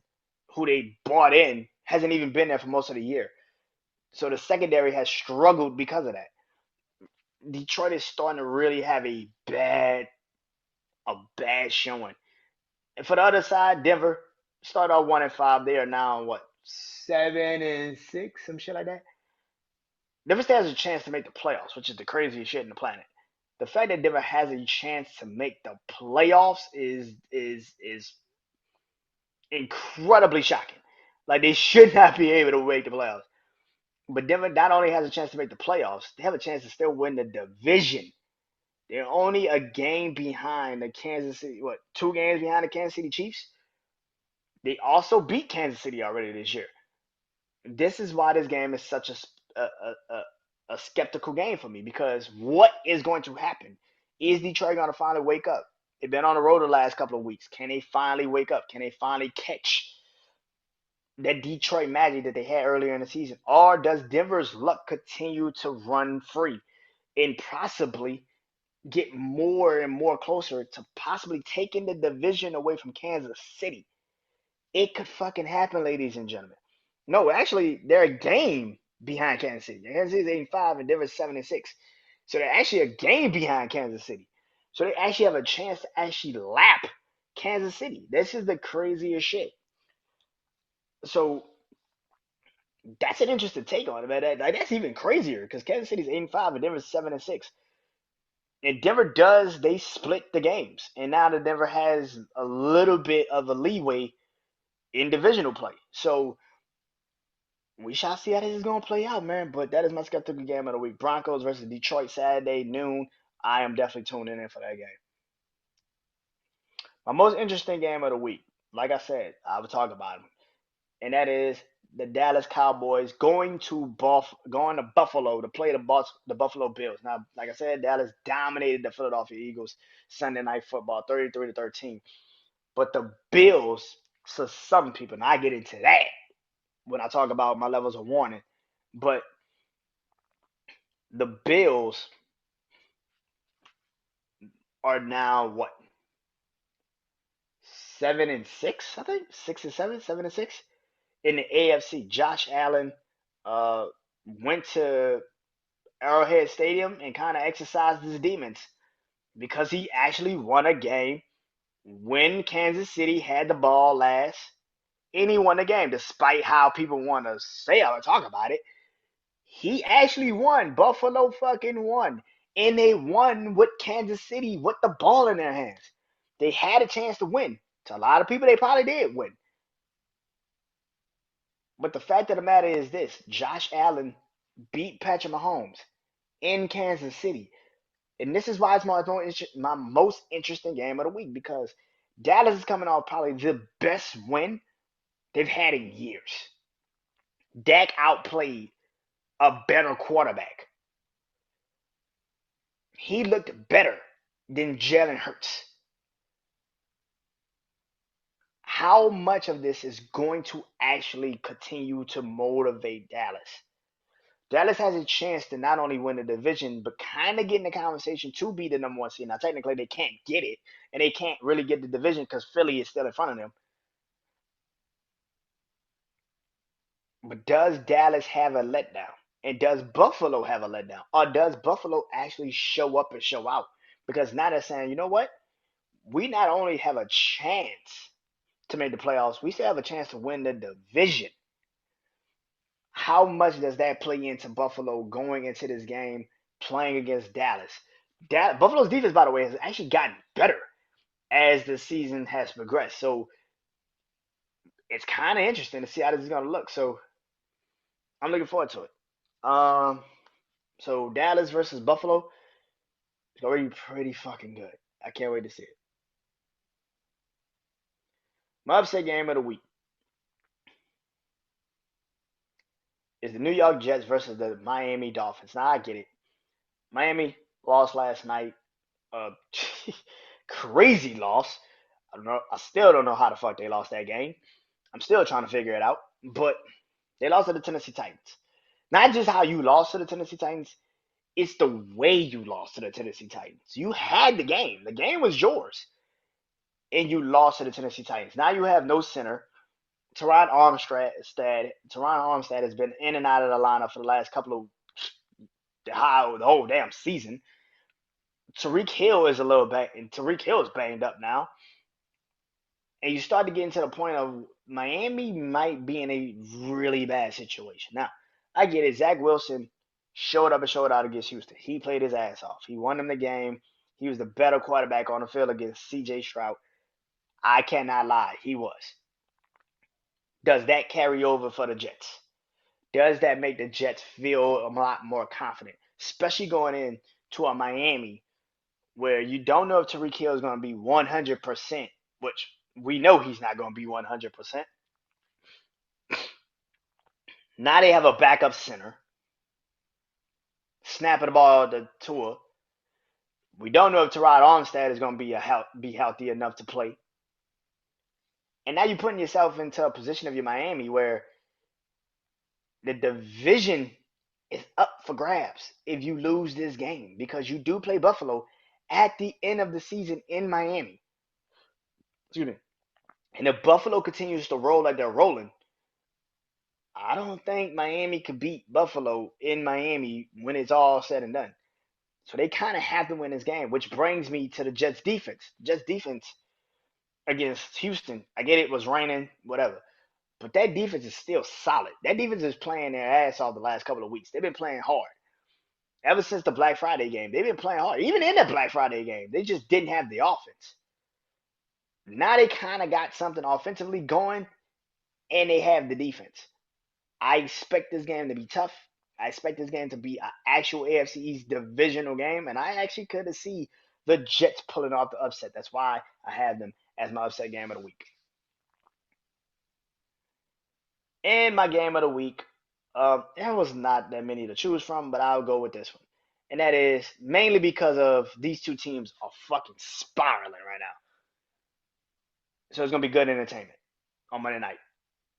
who they brought in, hasn't even been there for most of the year. So the secondary has struggled because of that. Detroit is starting to really have a bad showing. And for the other side, Denver started off 1-5. They are now what 7-6, some shit like that. Denver still has a chance to make the playoffs, which is the craziest shit in the planet. The fact that Denver has a chance to make the playoffs is incredibly shocking. Like they should not be able to make the playoffs. But Denver not only has a chance to make the playoffs, they have a chance to still win the division. They're only a game behind the Kansas City. What, 2 games behind the Kansas City Chiefs? They also beat Kansas City already this year. This is why this game is such a skeptical game for me because what is going to happen? Is Detroit going to finally wake up? They've been on the road the last couple of weeks. Can they finally wake up? Can they finally catch that Detroit magic that they had earlier in the season? Or does Denver's luck continue to run free and possibly get more and more closer to possibly taking the division away from Kansas City? It could fucking happen, ladies and gentlemen. No, actually, they're a game behind Kansas City. Kansas City is 8-5 and Denver's 7-6. So they're actually a game behind Kansas City. So they actually have a chance to actually lap Kansas City. This is the craziest shit. So that's an interesting take on it, man. That's even crazier because Kansas City's 8-5 and Denver's 7-6. And Denver does, they split the games. And now that Denver has a little bit of a leeway in divisional play. So we shall see how this is going to play out, man. But that is my skeptical game of the week. Broncos versus Detroit Saturday noon. I am definitely tuning in for that game. My most interesting game of the week, like I said, I will talk about them, and that is the Dallas Cowboys going to Buffalo to play the Buffalo Bills. Now, like I said, Dallas dominated the Philadelphia Eagles Sunday Night Football, 33-13. But the Bills, to some people, and I get into that when I talk about my levels of warning, but the Bills are now what 7-6, I think 6-7, 7-6 in the AFC. Josh Allen uh, went to Arrowhead Stadium and kind of exercised his demons because he actually won a game when Kansas City had the ball last, and he won the game despite how people want to say or talk about it. He actually won. Buffalo fucking won. And they won with Kansas City with the ball in their hands. They had a chance to win. To a lot of people, they probably did win. But the fact of the matter is this: Josh Allen beat Patrick Mahomes in Kansas City. And this is why it's my most interesting game of the week, because Dallas is coming off probably the best win they've had in years. Dak outplayed a better quarterback. He looked better than Jalen Hurts. How much of this is going to actually continue to motivate Dallas? Dallas has a chance to not only win the division, but kind of get in the conversation to be the number one seed. Now, technically, they can't get it, and they can't really get the division because Philly is still in front of them. But does Dallas have a letdown? And does Buffalo have a letdown? Or does Buffalo actually show up and show out? Because now they're saying, you know what? We not only have a chance to make the playoffs, we still have a chance to win the division. How much does that play into Buffalo going into this game playing against Dallas? Buffalo's defense, by the way, has actually gotten better as the season has progressed. So it's kind of interesting to see how this is going to look. So I'm looking forward to it. Um, so Dallas versus Buffalo is going to be pretty fucking good. I can't wait to see it. My upset game of the week is the New York Jets versus the Miami Dolphins. Now I get it. Miami lost last night. Uh, crazy loss. I don't know. I still don't know how the fuck they lost that game. I'm still trying to figure it out. But they lost to the Tennessee Titans. Not just how you lost to the Tennessee Titans, it's the way you lost to the Tennessee Titans. You had the game. The game was yours. And you lost to the Tennessee Titans. Now you have no center. Teron Armstead has been in and out of the lineup for the last couple of the whole damn season. Tyreek Hill is a little bit, and Tyreek Hill is banged up now. And you start to get into the point of Miami might be in a really bad situation. Now, I get it. Zach Wilson showed up and showed out against Houston. He played his ass off. He won them the game. He was the better quarterback on the field against C.J. Stroud. I cannot lie. He was. Does that carry over for the Jets? Does that make the Jets feel a lot more confident, especially going into a Miami where you don't know if Tyreek Hill is going to be 100%, which we know he's not going to be 100%. Now they have a backup center snapping the ball to Tua. We don't know if Terod Armstead is going to be healthy enough to play. And now you're putting yourself into a position of your Miami where the division is up for grabs if you lose this game, because you do play Buffalo at the end of the season in Miami. Excuse me. And if Buffalo continues to roll like they're rolling, I don't think Miami could beat Buffalo in Miami when it's all said and done. So they kind of have to win this game, which brings me to the Jets defense. Jets defense against Houston. I get it was raining, whatever. But that defense is still solid. That defense is playing their ass off the last couple of weeks. They've been playing hard. Ever since the Black Friday game, they've been playing hard. Even in the Black Friday game, they just didn't have the offense. Now they kind of got something offensively going, and they have the defense. I expect this game to be tough. I expect this game to be an actual AFC East divisional game, and I actually could see the Jets pulling off the upset. That's why I have them as my upset game of the week. And my game of the week, there was not that many to choose from, but I'll go with this one. And that is mainly because of these two teams are fucking spiraling right now. So it's going to be good entertainment on Monday night.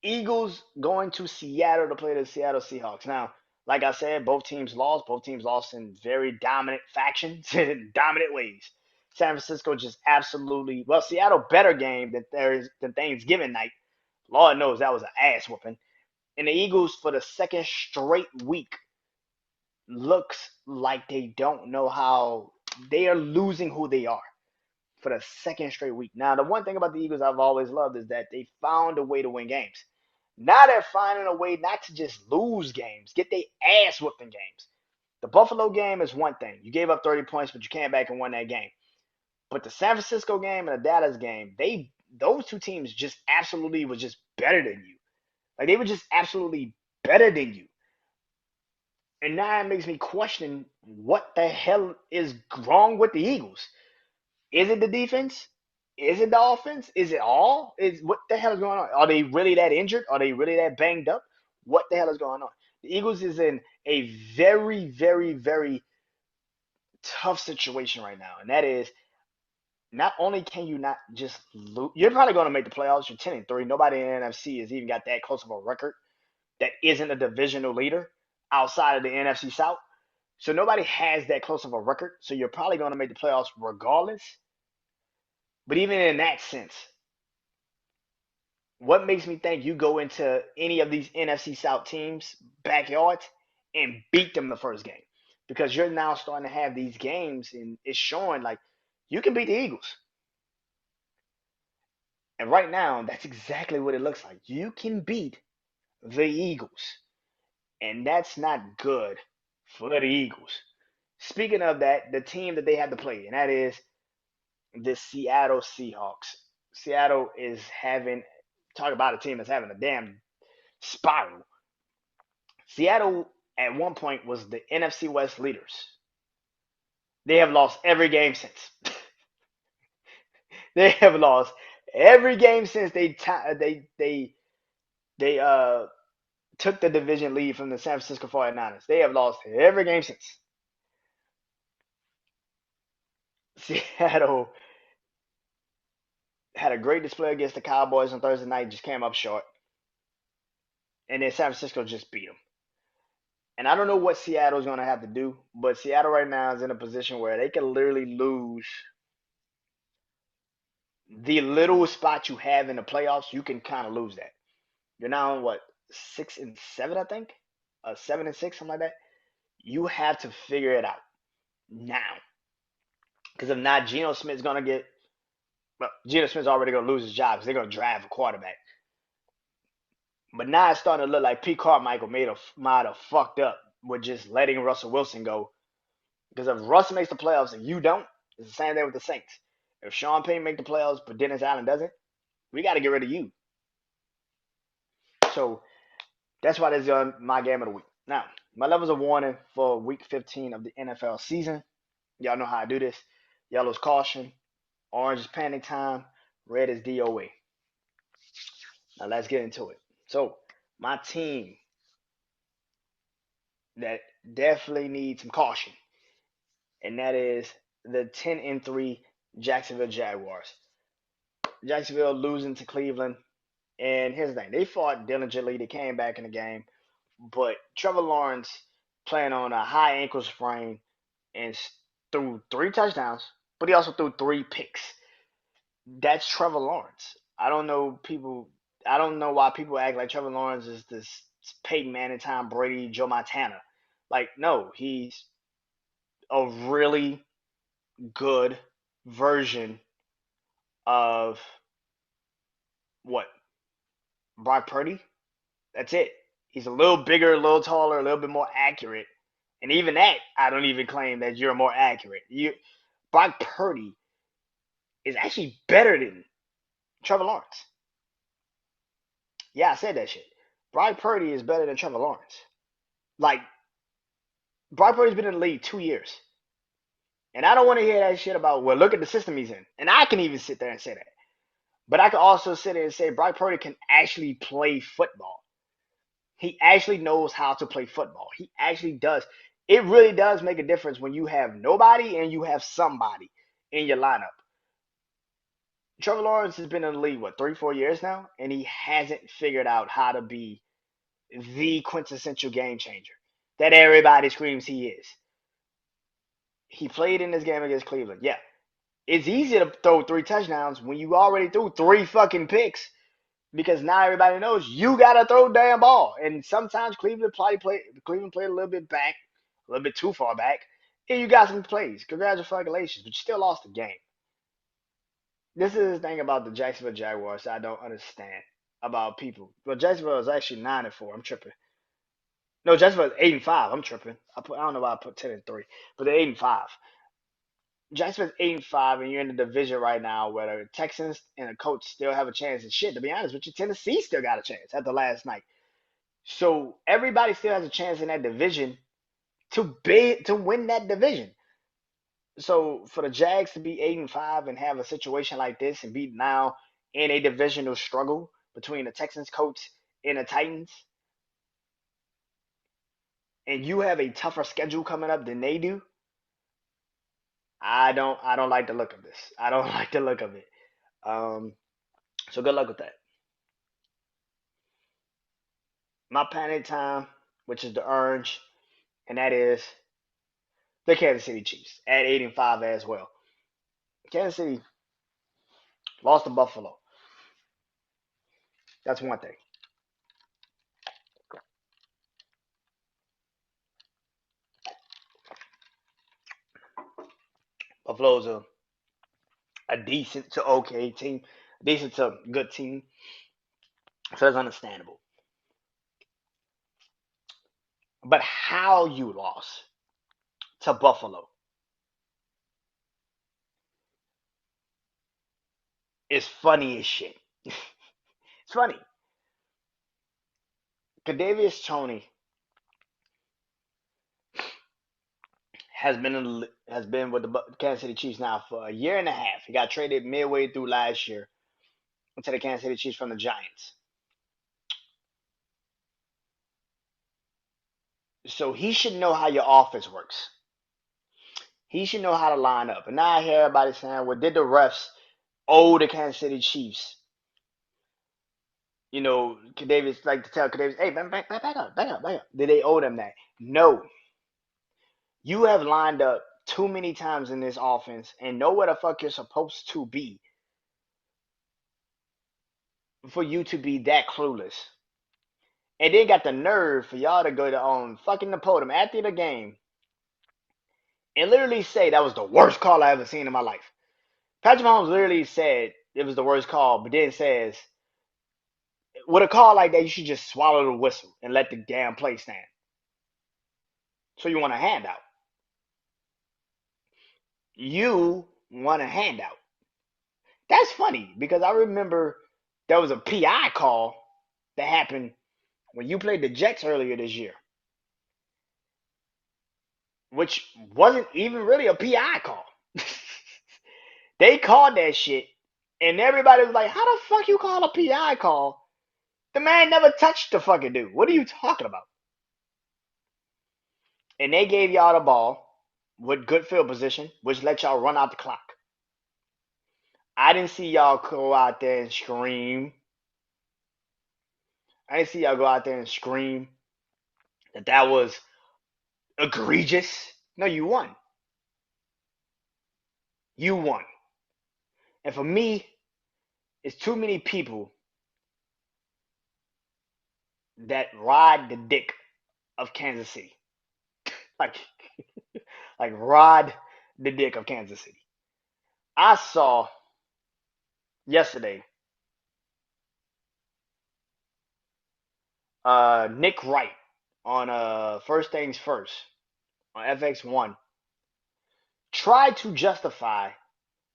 Eagles going to Seattle to play the Seattle Seahawks. Now, like I said, both teams lost. Both teams lost in very dominant factions, in dominant ways. San Francisco just absolutely, well, Seattle better game than Thanksgiving night. Lord knows that was an ass whooping. And the Eagles for the second straight week looks like they don't know how they are losing who they are for the second straight week. Now, the one thing about the Eagles I've always loved is that they found a way to win games. Now they're finding a way not to just lose games, get their ass whooped in games. The Buffalo game is one thing. You gave up 30 points, but you came back and won that game. But the San Francisco game and the Dallas game, those two teams just absolutely was just better than you. Like they were just absolutely better than you. And now it makes me question what the hell is wrong with the Eagles. Is it the defense? Is it the offense? Is it all? Is what the hell is going on? Are they really that injured? Are they really that banged up? What the hell is going on? The Eagles is in a very, very, very tough situation right now, and that is not only can you not just lose, you're probably going to make the playoffs. You're 10-3. Nobody in the NFC has even got that close of a record that isn't a divisional leader outside of the NFC South. So nobody has that close of a record. So you're probably going to make the playoffs regardless. But even in that sense, what makes me think you go into any of these NFC South teams' backyards and beat them the first game? Because you're now starting to have these games and it's showing like you can beat the Eagles. And right now, that's exactly what it looks like. You can beat the Eagles. And that's not good for the Eagles. Speaking of that, the team that they have to play, and that is the Seattle Seahawks. Seattle is having, talk about a team that's having a damn spiral. Seattle at one point was the NFC West leaders. They have lost every game since. They have lost every game since they took the division lead from the San Francisco 49ers. They have lost every game since. Seattle had a great display against the Cowboys on Thursday night, just came up short. And then San Francisco just beat them. And I don't know what Seattle's going to have to do, but Seattle right now is in a position where they can literally lose the little spot you have in the playoffs. You can kind of lose that. You're now on what, 6-7, I think, 7-6, something like that. You have to figure it out now, because if not, Geno Smith's going to get. Well, Geno Smith's already going to lose his job because they're going to draft a quarterback. But now it's starting to look like Pete Carmichael might have fucked up with just letting Russell Wilson go. Because if Russell makes the playoffs and you don't, it's the same thing with the Saints. If Sean Payton make the playoffs but Dennis Allen doesn't, we got to get rid of you. So that's why this is my game of the week. Now, my levels of warning for week 15 of the NFL season. Y'all know how I do this. Yellow is caution. Orange is panic time. Red is DOA. Now let's get into it. So my team that definitely needs some caution, and that is the 10-3 Jacksonville Jaguars. Jacksonville losing to Cleveland, and here's the thing: they fought diligently. They came back in the game, but Trevor Lawrence playing on a high ankle sprain and threw 3 touchdowns, but he also threw 3 picks. That's Trevor Lawrence. I don't know people. I don't know why people act like Trevor Lawrence is this Peyton Manning, Tom Brady, Joe Montana. Like, no, he's a really good version of what, Brock Purdy. That's it. He's a little bigger, a little taller, a little bit more accurate. And even that, I don't even claim that you're more accurate. Brock Purdy is actually better than Trevor Lawrence. Yeah, I said that shit. Brock Purdy is better than Trevor Lawrence. Like, Brock Purdy's been in the league 2 years. And I don't want to hear that shit about, well, look at the system he's in. And I can even sit there and say that. But I can also sit there and say Brock Purdy can actually play football. He actually knows how to play football. He actually does. It really does make a difference when you have nobody and you have somebody in your lineup. Trevor Lawrence has been in the league, what, 3, 4 years now? And he hasn't figured out how to be the quintessential game changer that everybody screams he is. He played in this game against Cleveland. Yeah. It's easy to throw 3 touchdowns when you already threw 3 fucking picks, because now everybody knows you gotta throw damn ball. And sometimes Cleveland played a little bit back, a little bit too far back, and you got some plays. Congratulations, but you still lost the game. This is the thing about the Jacksonville Jaguars I don't understand about people. Well, Jacksonville is actually 9-4. I'm tripping. No, Jacksonville's 8-5. I'm tripping. I don't know why I put 10-3, but they're 8-5. Jacksonville's 8-5, and you're in the division right now where the Texans and the Colts still have a chance. And shit, to be honest with you, Tennessee still got a chance after last night. So everybody still has a chance in that division to win that division. So for the Jags to be 8-5 and have a situation like this and be now in a divisional struggle between the Texans, Colts, and the Titans, and you have a tougher schedule coming up than they do, I don't like the look of this. I don't like the look of it. Um, so good luck with that. My panic time, which is the orange, and that is the Kansas City Chiefs at 8-5 as well. Kansas City lost to Buffalo. That's one thing. Buffalo's a decent to okay team, decent to good team, so that's understandable. But how you lost to Buffalo is funny as shit. It's funny. Kadarius Toney has been with the Kansas City Chiefs now for a year and a half. He got traded midway through last year to the Kansas City Chiefs from the Giants. So he should know how your offense works. He should know how to line up. And now I hear everybody saying, well, did the refs owe the Kansas City Chiefs? You know, Davis like to tell Davis, hey, back up, back up, back up. Did they owe them that? No. You have lined up too many times in this offense and know where the fuck you're supposed to be for you to be that clueless. And then got the nerve for y'all to go to fucking the podium after the game and literally say that was the worst call I ever seen in my life. Patrick Mahomes literally said it was the worst call, but then says, with a call like that, you should just swallow the whistle and let the damn play stand. So you want a handout. You want a handout. That's funny because I remember there was a PI call that happened when you played the Jets earlier this year, which wasn't even really a PI call. They called that shit, and everybody was like, "How the fuck you call a PI call? The man never touched the fucking dude. What are you talking about?" And they gave y'all the ball with good field position, which let y'all run out the clock. I didn't see y'all go out there and scream. I didn't see y'all go out there and scream that was egregious. No, you won. You won. And for me, it's too many people that ride the dick of Kansas City. Like, like ride the dick of Kansas City. I saw yesterday Nick Wright on First Things First on FX1 tried to justify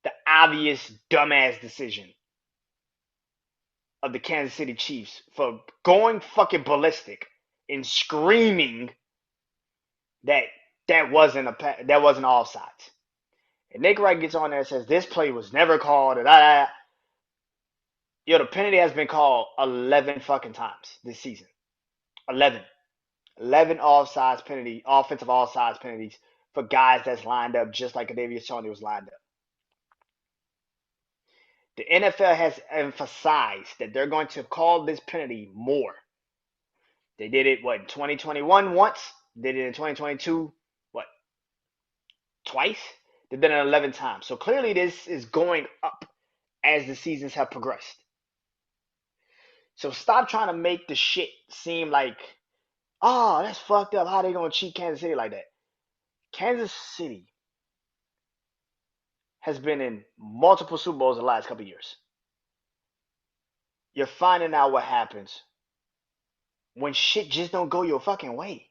the obvious dumbass decision of the Kansas City Chiefs for going fucking ballistic and screaming that that wasn't offsides. And Nick Wright gets on there and says this play was never called. Yo, the penalty has been called 11 fucking times this season. 11. 11 offensive offsides penalties for guys that's lined up just like Kadarius Toney was lined up. The NFL has emphasized that they're going to call this penalty more. They did it, what, in 2021 once? Did it in 2022, what, twice? They've done it 11 times. So clearly this is going up as the seasons have progressed. So stop trying to make the shit seem like, oh, that's fucked up. How they going to cheat Kansas City like that? Kansas City has been in multiple Super Bowls the last couple of years. You're finding out what happens when shit just don't go your fucking way.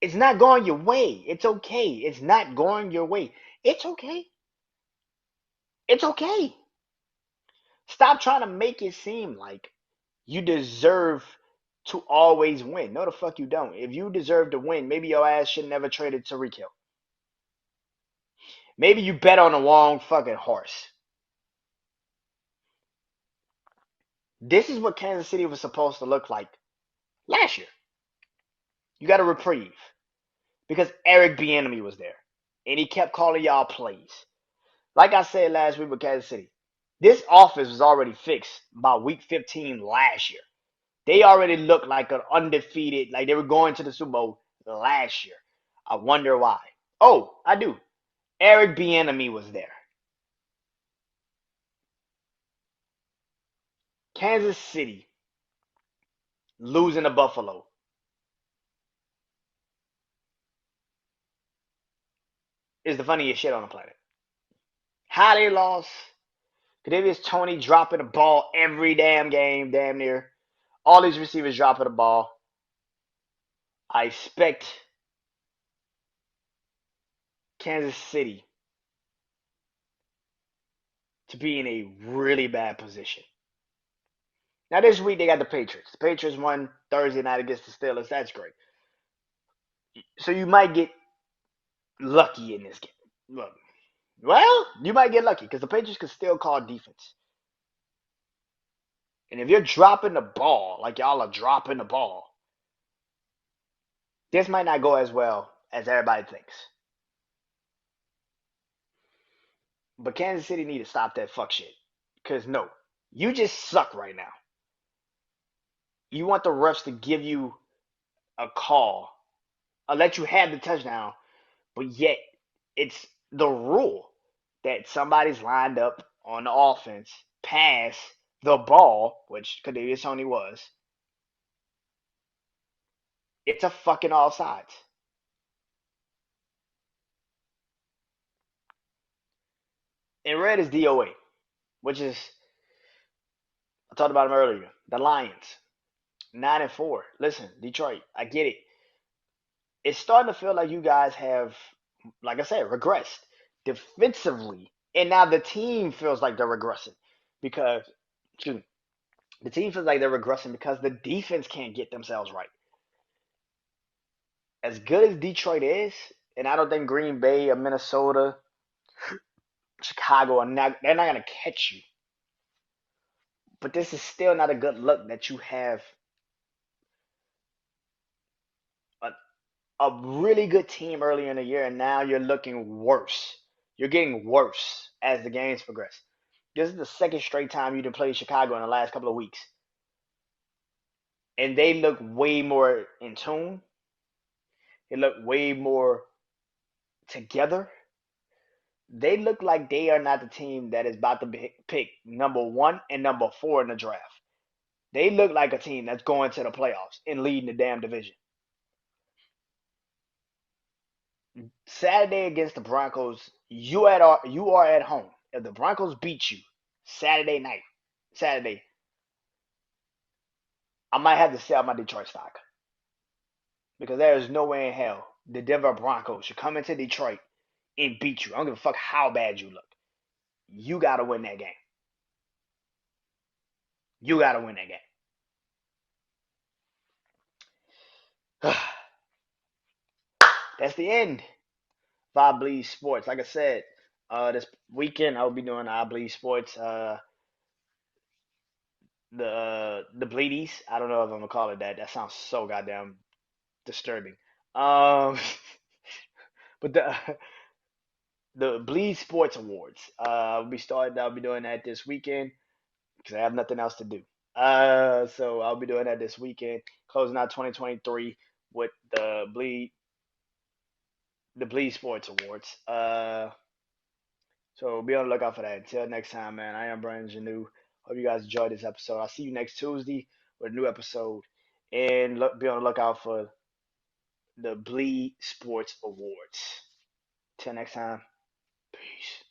It's not going your way. It's okay. It's not going your way. It's okay. It's okay. Stop trying to make it seem like you deserve to always win. No, the fuck you don't. If you deserve to win, maybe your ass should never traded Tyreek Hill. Maybe you bet on the wrong fucking horse. This is what Kansas City was supposed to look like last year. You got a reprieve because Eric Bieniemy was there, and he kept calling y'all plays. Like I said last week with Kansas City, this offense was already fixed by week 15 last year. They already looked like an undefeated, like they were going to the Super Bowl last year. I wonder why. Oh, I do. Eric Bieniemy was there. Kansas City losing to Buffalo is the funniest shit on the planet. How they lost. Kadarius Toney dropping the ball every damn game, damn near. All these receivers dropping the ball. I expect Kansas City to be in a really bad position. Now this week they got the Patriots. The Patriots won Thursday night against the Steelers. That's great. So you might get lucky in this game. Look, well, you might get lucky because the Patriots can still call defense. And if you're dropping the ball, like y'all are dropping the ball, this might not go as well as everybody thinks. But Kansas City need to stop that fuck shit. Because no, you just suck right now. You want the refs to give you a call, or let you have the touchdown, but yet it's the rule that somebody's lined up on the offense, pass the ball, which Kadarius Toney was. It's a fucking offsides. And red is DOA, which is I talked about them earlier. The Lions, 9-4. Listen, Detroit, I get it. It's starting to feel like you guys have, like I said, regressed defensively, and now the team feels like they're regressing because, excuse me, the team feels like they're regressing because the defense can't get themselves right. As good as Detroit is, and I don't think Green Bay or Minnesota, Chicago are not, they're not gonna catch you. But this is still not a good look that you have a, a really good team earlier in the year, and now you're looking worse. You're getting worse as the games progress. This is the second straight time you didn't play Chicago in the last couple of weeks, and they look way more in tune. They look way more together. They look like they are not the team that is about to pick number one and number four in the draft. They look like a team that's going to the playoffs and leading the damn division. Saturday against the Broncos, you are at home. If the Broncos beat you Saturday night, Saturday, I might have to sell my Detroit stock because there is no way in hell the Denver Broncos should come into Detroit and beat you. I don't give a fuck how bad you look. You got to win that game. You got to win that game. That's the end. I Bleed Sports. Like I said, this weekend I'll be doing I Bleed Sports. The Bleedies. I don't know if I'm gonna call it that. That sounds so goddamn disturbing. Um, but the Bleed Sports Awards. I'll be doing that this weekend because I have nothing else to do. So I'll be doing that this weekend, closing out 2023 with the Bleed Sports Awards. So be on the lookout for that. Until next time, man. I am Brandon Janeau. Hope you guys enjoyed this episode. I'll see you next Tuesday with a new episode. And be on the lookout for the Bleed Sports Awards. Till next time, peace.